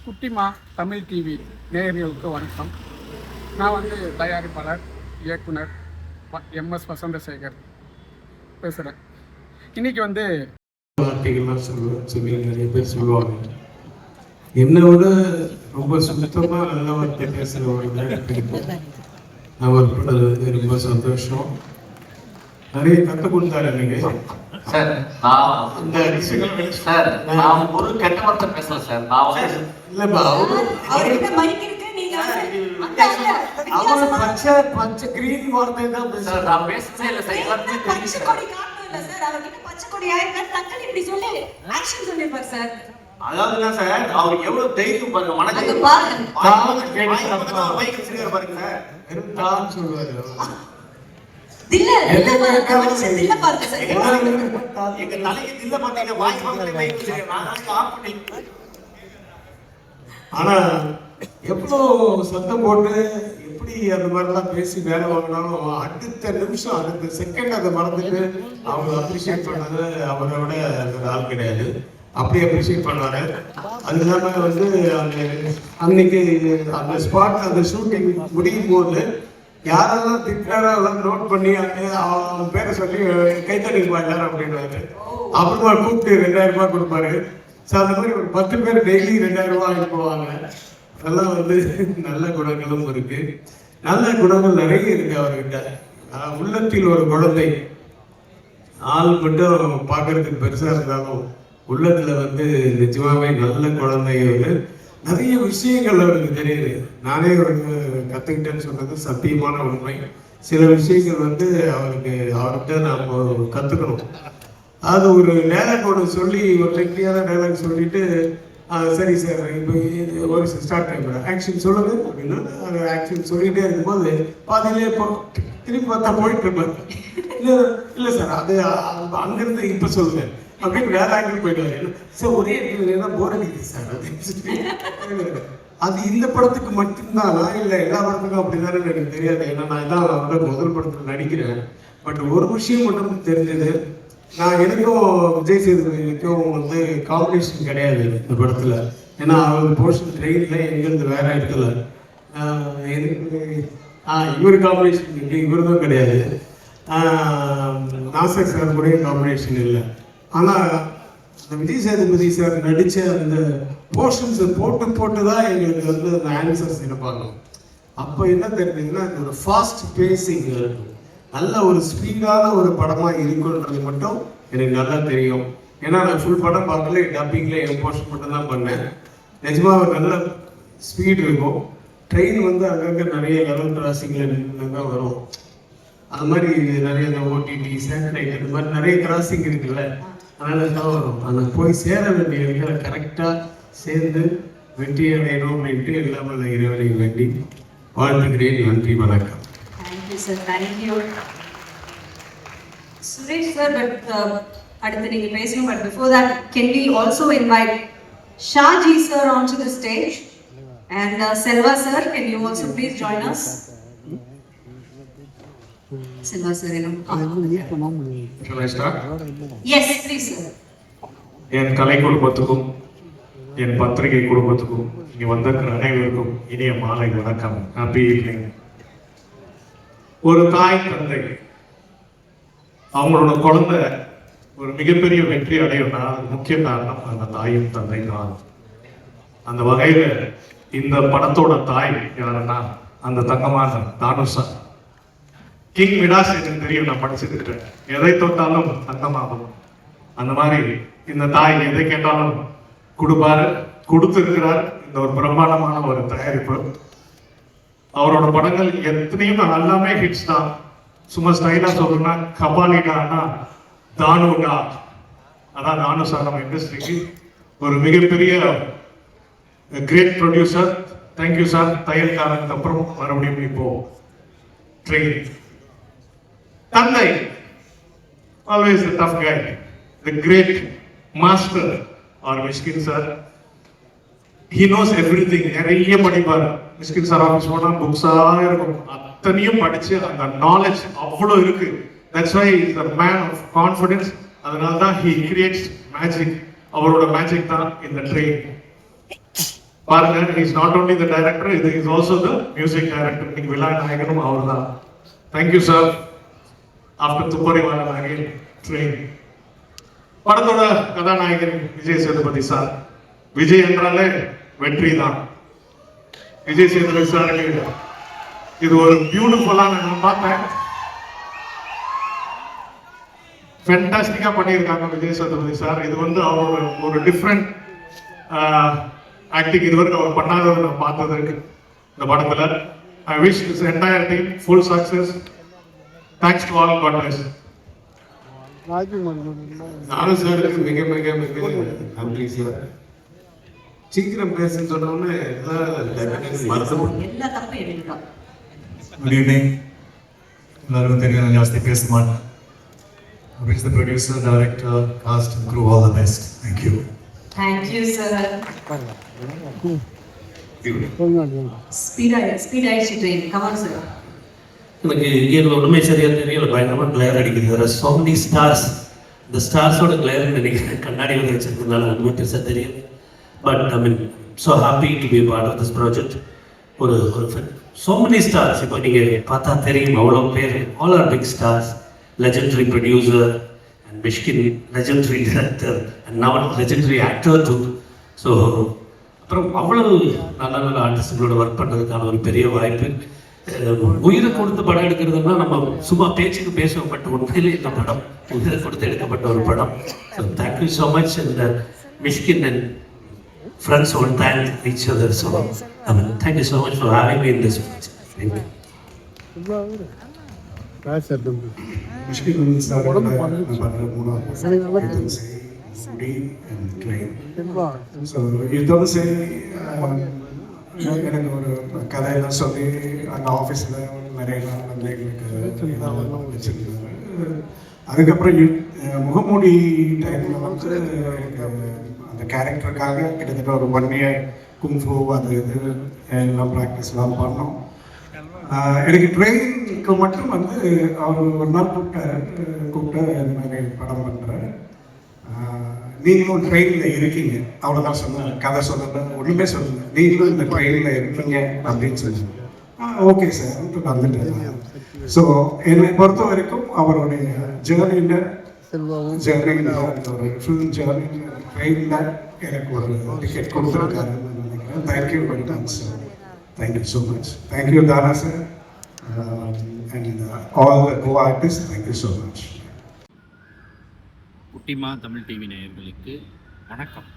குட்டிமா தமிழ் டிவி நேயர்களுக்கு வணக்கம். நான் தயாரிப்பாளர் இயக்குனர் MS வசந்தசேகர் பேசுகிறேன். இன்னைக்கு வார்த்தைகள்லாம் சொல்லி நிறைய பேர் சொல்லுவாங்க. என்னை விட ரொம்ப சுத்தமாக நல்ல வார்த்தை பேசுகிறவங்க நான் ஒரு ரொம்ப சந்தோஷம். நிறைய கற்றுக் கொடுத்தாரு நீங்க சார். நான் ஒரு கெட்ட வார்த்தை பேசல சார். இல்லப்பா அவரு பச்சை கிரீன் வார்த்தை தான் சார். நான் பேசவே இல்லை சார். எல்லாருமே அதாவது சார் அவர் எவ்வளவு தைரியம் பாருங்க. மனது பாருங்க சார். வெறும் தான் சொல்லுவாரு. ஆனா எவ்வளவு சத்தம் போட்டு எப்படி அந்த மாதிரிலாம் பேசி வேலை வாங்கினாலும் அடுத்த நிமிஷம் அடுத்த செகண்ட் அதை மறந்துட்டு அவங்க அப்ரிஷியேட் பண்ணது அவரை விட ஆள் கிடையாது. அப்படி அப்ரிஷியேட் பண்ணுவாரு. அது இல்லாம அந்த அன்னைக்கு அந்த ஸ்பாட் அந்த ஷூட்டிங் முடியும் போது யாரெல்லாம் திட்டாரோ நோட் பண்ணி அவன் பேரை சொல்லி கைத்தடிக்கு எல்லாரும் அப்படின்னு அப்புறமா கூப்பிட்டு 2000 ரூபாய் கொடுப்பாரு. ஸோ அந்த மாதிரி ஒரு 10 பேர் டெய்லி 2000 ரூபாய் வாங்கி போவாங்க. அதெல்லாம் நல்ல குணங்களும் இருக்கு. நல்ல குணங்கள் நிறைய இருக்கு அவர்கிட்ட. உள்ளத்தில் ஒரு குழந்தை ஆள் மட்டும் பார்க்கறதுக்கு பெருசா இருந்தாலும் உள்ளத்துல நிஜமாவே நல்ல குழந்தை. நிறைய விஷயங்கள் அவருக்கு தெரியுது. நானே கற்றுக்கிட்டேன்னு சொன்னது சத்தியமான உண்மை. சில விஷயங்கள் அவர்கிட்ட நாம் கற்றுக்கணும். அது ஒரு டைலாக் ஒன்று சொல்லி ஒரு லெக்டியான டைலாக் சொல்லிட்டு சரி சார் இப்போ ஒரு ஸ்டார்ட் டைம் ஆக்ஷன் சொல்லுது அப்படின்னா அது ஆக்ஷன் சொல்லிகிட்டே இருக்கும்போது பாதியிலே திரும்பி பார்த்தா போயிட்டு இருப்பாரு. இல்லை சார் அது அங்கேருந்து இப்போ சொல்லுங்க அப்படின்னு வேற ஆங்கிள் போயிடுவாரு. சார் ஒரே போர் அடிக்குது சார் அது இந்த படத்துக்கு மட்டும்தானா இல்லை எல்லா படத்துக்கும் அப்படிதானே எனக்கு தெரியாது. ஏன்னா நான் எல்லாம் முதல் படத்தில் நடிக்கிறேன். பட் ஒரு விஷயம் மட்டும் தெரிஞ்சது, நான் எனக்கும் விஜய் சேதுபதிக்கும் காம்பினேஷன் கிடையாது இந்த படத்தில். ஏன்னா அவர் போர்ஷன் ட்ரெயினில் எங்கேருந்து வேற இடத்துல எனக்கு இவர் காம்பினேஷன் இல்லை, இவருக்கும் கிடையாது. நாசர் சார் கூட காம்பினேஷன் இல்லை. ஆனால் அந்த விஜய் சேதுபதி சார் நடித்த அந்த போர்ஷன்ஸை போட்டு தான் எங்களுக்கு அந்த ஆன்சர்ஸ் இருப்பாங்க. அப்போ என்ன தெரிஞ்சதுன்னா ஒரு ஃபாஸ்ட் பேசிங் நல்ல ஒரு ஸ்பீடான ஒரு படமாக இருக்குன்றது மட்டும் எனக்கு நல்லா தெரியும். ஏன்னா நான் ஃபுல் படம் பார்க்கல, டப்பிங்கில் என் போர்ஷன் மட்டும் தான் பண்ணேன். நிஜமாக ஒரு நல்ல ஸ்பீட் இருக்கும். ட்ரெயின் அங்கங்கே நிறைய லெவல் கிராசிங்கில் தான் வரும். அது மாதிரி நிறைய இந்த ஓடிடி சேட்டலைட் இது மாதிரி நிறைய கிராசிங் இருக்குல்ல, அதனால தான் வரும். அந்த போய் சேர வேண்டிய இடங்களை கரெக்டாக சேர்ந்து வெற்றி அடையணும் அப்படின்ட்டு இல்லாமல் இறைவனை வேண்டி வாழ்த்துக்கிறேன். நன்றி, வணக்கம். Sir, thank you. Suresh sir, அடுத்து நீங்க பேசணும். But before that, can we also invite Shaji sir onto the stage? And Selva sir, can you also please join us? Selva sir, Shall I start? Yes, please sir. என் கலை குடும்பத்துக்கும் என் பத்திரிகை குடும்பத்துக்கும் இங்கே வந்திருக்கிற அனைவருக்கும் இனிய மாலை வணக்கம். Happy evening. ஒரு தாய் தந்தை அவங்களோட குழந்தை ஒரு மிகப்பெரிய வெற்றி அடையும்னா முக்கிய காரணம் அந்த தாயும் தந்தை தான். அந்த வகையில இந்த படத்தோட தாய் யாருன்னா அந்த தங்கமான தானுஷா. கிங் மிடாஸ் எனக்கு தெரியும், நான் படிச்சுக்கிட்டேன். எதை தொட்டாலும் தங்கமாகும். அந்த மாதிரி இந்த தாய் எதை கேட்டாலும் கொடுப்பாரு, கொடுத்திருக்கிறார். இந்த ஒரு பிரம்மாண்டமான ஒரு தயாரிப்பு. அவரோட படங்கள் எத்தனையும் எல்லாமே ஹிட்ஸ் தான். சும்மா ஸ்டைலா சொல்லணும்னா கபாலிடானா தானுடா, அதான் தானுஷா நம்ம இண்டஸ்ட்ரிக்கு ஒரு மிகப்பெரிய கிரேட் ப்ரொடியூசர். Thank you sir. தையல்காரனுக்கு அப்புறம் மறுபடியும் இப்போ ட்ரெயின். தந்தை always the tough guy, the great master R Mysskin sir. He knows everything. நிறைய படிப்பார். மிஸ்கின் சார் ஆஃபீஸ் போனால் புக்ஸாக இருக்கும். அத்தனையும் படிச்சு அந்த நாலேஜ் அவ்வளோ இருக்கு. That's why he is a man of confidence. அதனால தான் he creates magic. அவரோட மேஜிக் தான் இந்த ட்ரெயின். பாருங்க, is not only the director, இது is also the music director. இன்னைக்கு விழா நாயகனும் அவர் தான். Thank you sir. ஆஃப்டர் துப்பறி வாழ ட்ரெயின் படத்தோட கதாநாயகன் விஜய் சேதுபதி சார். விஜய் என்றாலே வெற்றி தான். விஜய் சேதுபதி சார் இது ஒரு பியூட்டிஃபுல்லான, நான் பார்த்தேன், ஃபென்டாஸ்டிக்கா பண்ணியிருக்காங்க விஜய் சேதுபதி சார். இது வந்து அவர் ஒரு டிஃப்ரெண்ட் ஆக்டிங் இதுவரைக்கும் அவர் பண்ணாததை நான் பார்த்தது இந்த படத்துல. I wish this entire team full success. Thanks to all. God bless. நானும் சாருக்கு மிக மிக மிக நன்றி சார். சீக்கிரம் பேசுன்னு சொன்னோன்னே மறந்துடும். எல்லா தப்பும் எடுத்துட்டோம். Good evening. எல்லாருக்கும் தெரியும், நான் ஜாஸ்தி பேச மாட்டேன். I wish the producer, director, cast and crew all the best. Thank you. Thank you, sir. Speed ஆயிடுச்சு train. Come on, sir. எனக்கு இங்கே ஒன்றுமே சரியாக தெரியல, பயங்கரமாக கிளேர் அடிக்குது. வேறு so many stars. இந்த ஸ்டார்ஸோட கிளேர் நினைக்கிறேன் கண்ணாடி வந்து வச்சிருக்கிறதுனால ஒன்றுமே பெருசாக தெரியும். But I mean so happy to be part of this project. ஒரு so many stars. இப்போ நீங்கள் பார்த்தா தெரியும் அவ்வளோ பேர். All are big stars. legendary producer and Mishkin, legendary director and now legendary actor too. So அப்புறம் அவ்வளவு நல்ல நல்ல ஆர்டிஸ்டுகளோட ஒர்க் பண்ணுறதுக்கான ஒரு பெரிய வாய்ப்பு. உயிரை கொடுத்து படம் எடுக்கிறதுனா நம்ம சும்மா பேச்சுக்கு பேசுவோம், பட் உண்மையிலே இந்த படம் உயிரை கொடுத்து எடுக்கப்பட்ட ஒரு படம். So thank you so much. And Mysskin and friends all thank each other. So I mean, thank you so much for having me in this project. Thank you. Mysskin sir இதோட சரி எனக்கு ஒரு கதையெல்லாம் சொல்லி அந்த ஆஃபீஸில் நிறைய நாள் வந்து எங்களுக்கு இதெல்லாம் வச்சுருந்தாங்க. அதுக்கப்புறம் முகமூடி டைமில் வந்து எனக்கு அந்த கேரக்டருக்காக கிட்டத்தட்ட ஒரு 1 year குங்ஃபூ அது இது எல்லாம் ப்ராக்டிஸ்லாம் பண்ணோம். எனக்கு ட்ரெயினுக்கு மட்டும் வந்து அவர் ஒரு நாள் கூப்பிட்டு இந்த மாதிரி படம் பண்ணுறேன், நீங்களும் ட்ரெயினில் இருக்கீங்க, அவ்வளோதான் சொன்னேன். கதை சொல்லலை, ஒன்றுமே சொல்லலை, நீங்களும் இந்த ட்ரெயினில் இருக்கீங்க அப்படின்னு சொன்னாங்க. ஓகே சார் வந்துட்டேன். ஸோ என்னை பொறுத்த வரைக்கும் அவருடைய ஜேர்னியில் ஒரு ஃபிலிம் ஜேர்னி ட்ரெயினில் எனக்கு ஒரு டிக்கெட் கொடுத்துருக்காருன்னு நினைக்கிறேன். Thank you very much sir. Thank you so much. Thank you, Dana sir, and all the co-artists. Thank you so much. குட்டிமா தமிழ் டிவி நேயர்களுக்கு வணக்கம்.